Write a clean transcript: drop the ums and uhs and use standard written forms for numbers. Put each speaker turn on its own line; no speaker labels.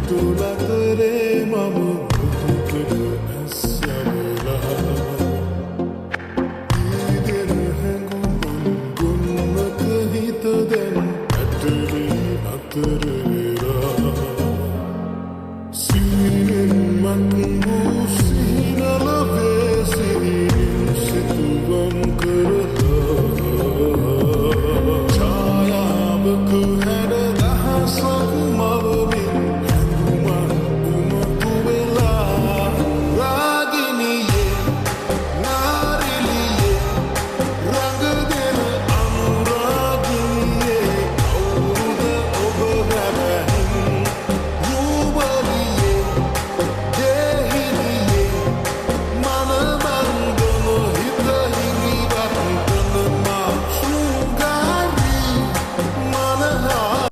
තුලතරේ මම මුදුකට ඇස්සවලා ඊදෙන හැඟුම් ගුන්නක හිත දැන් ඇටලී අතරේ